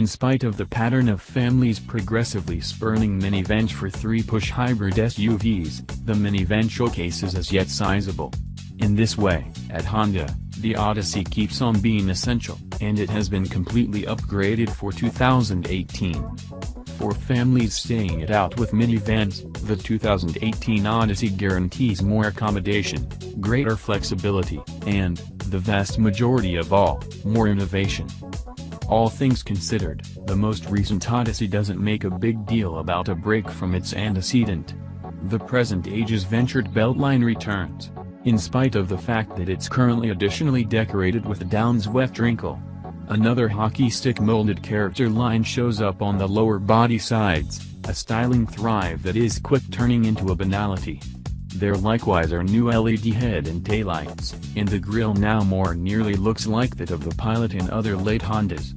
In spite of the pattern of families progressively spurning minivans for 3-push hybrid SUVs, the minivan showcases as yet sizable. In this way, at Honda, the Odyssey keeps on being essential, and it has been completely upgraded for 2018. For families staying it out with minivans, the 2018 Odyssey guarantees more accommodation, greater flexibility, and, the vast majority of all, more innovation. All things considered, the most recent Odyssey doesn't make a big deal about a break from its antecedent. The present age's ventured beltline returns, in spite of the fact that it's currently additionally decorated with a Downs weft wrinkle. Another hockey stick molded character line shows up on the lower body sides, a styling thrive that is quick turning into a banality. There likewise are new LED head and taillights, and the grille now more nearly looks like that of the Pilot and other late Hondas.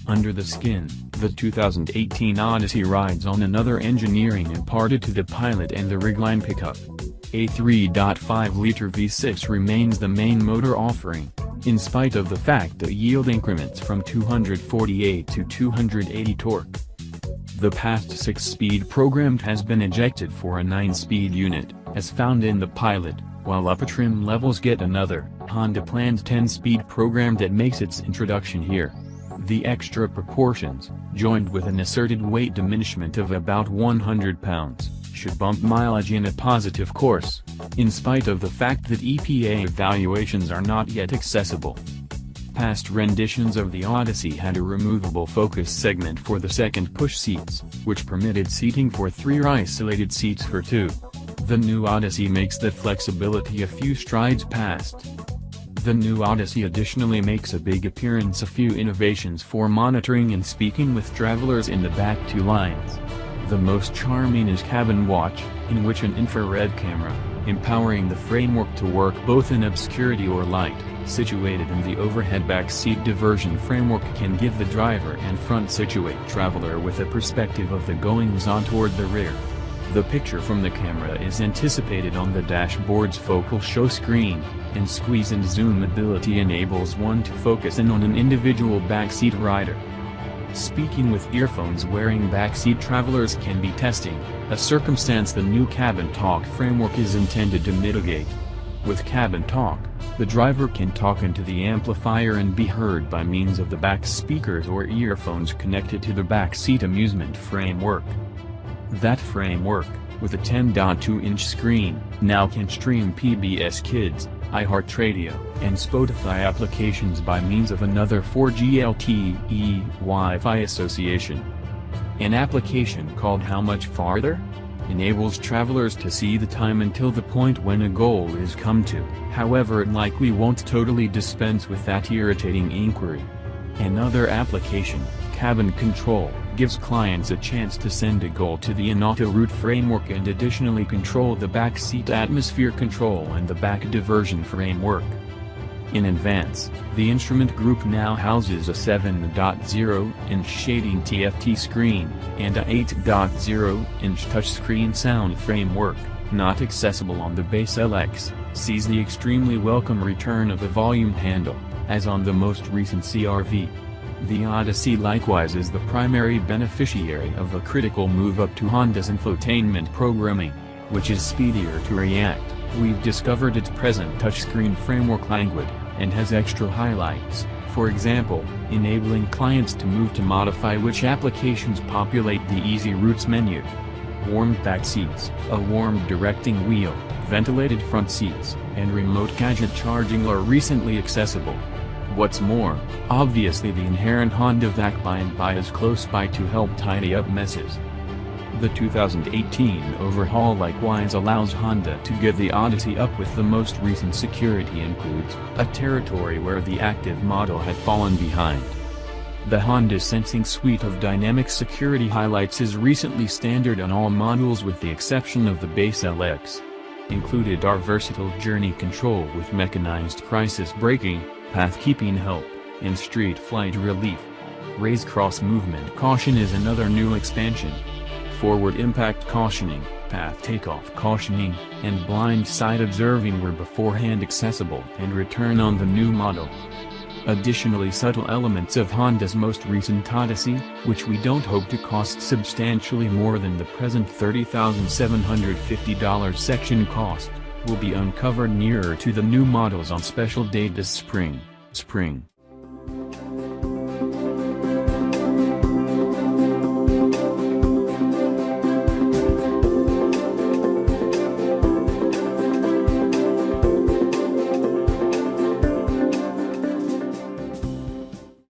Under the skin, the 2018 Odyssey rides on another engineering imparted to the Pilot and the Ridgeline pickup. A 3.5-liter V6 remains the main motor offering, in spite of the fact that yield increments from 248 to 280 torque. The past 6-speed programmed has been ejected for a 9-speed unit, as found in the Pilot, while upper trim levels get another, Honda planned 10-speed program that makes its introduction here. The extra proportions, joined with an asserted weight diminishment of about 100 pounds, should bump mileage in a positive course, in spite of the fact that EPA evaluations are not yet accessible. Past renditions of the Odyssey had a removable focus segment for the second push seats, which permitted seating for 3 or isolated seats for 2. The new Odyssey makes that flexibility a few strides past. The new Odyssey additionally makes a big appearance a few innovations for monitoring and speaking with travelers in the back 2 lines. The most charming is Cabin Watch, in which an infrared camera, empowering the framework to work both in obscurity or light, situated in the overhead back seat diversion framework can give the driver and front situate traveler with a perspective of the goings-on toward the rear. The picture from the camera is anticipated on the dashboard's focal show screen, and squeeze and zoom ability enables one to focus in on an individual backseat rider. Speaking with earphones wearing backseat travelers can be testing, a circumstance the new Cabin Talk framework is intended to mitigate. With Cabin Talk, the driver can talk into the amplifier and be heard by means of the back speakers or earphones connected to the backseat amusement framework. That framework, with a 10.2-inch screen, now can stream PBS Kids, iHeartRadio, and Spotify applications by means of another 4G LTE Wi-Fi association. An application called How Much Farther? Enables travelers to see the time until the point when a goal is come to, however it likely won't totally dispense with that irritating inquiry. Another application, Cabin Control, gives clients a chance to send a goal to the Auto Route framework and additionally control the back seat atmosphere control and the back diversion framework. In advance, the instrument group now houses a 7.0-inch shading TFT screen, and a 8.0-inch touchscreen sound framework, not accessible on the base LX, sees the extremely welcome return of a volume handle, as on the most recent CR-V. The Odyssey likewise is the primary beneficiary of a critical move up to Honda's infotainment programming, which is speedier to react. We've discovered its present touchscreen framework languid, and has extra highlights, for example, enabling clients to move to modify which applications populate the Easy Routes menu. Warmed back seats, a warmed directing wheel, ventilated front seats, and remote gadget charging are recently accessible. What's more, obviously the inherent Honda vac by and by is close by to help tidy up messes. The 2018 overhaul likewise allows Honda to get the Odyssey up with the most recent security includes, a territory where the active model had fallen behind. The Honda Sensing suite of dynamic security highlights is recently standard on all models with the exception of the base LX. Included are versatile journey control with mechanized crisis braking, path keeping help, and street flight relief. Raise cross movement caution is another new expansion. Forward impact cautioning, path takeoff cautioning, and blind side observing were beforehand accessible and return on the new model. Additionally, subtle elements of Honda's most recent Odyssey, which we don't hope to cost substantially more than the present $30,750 section cost, will be uncovered nearer to the new models on special date this spring.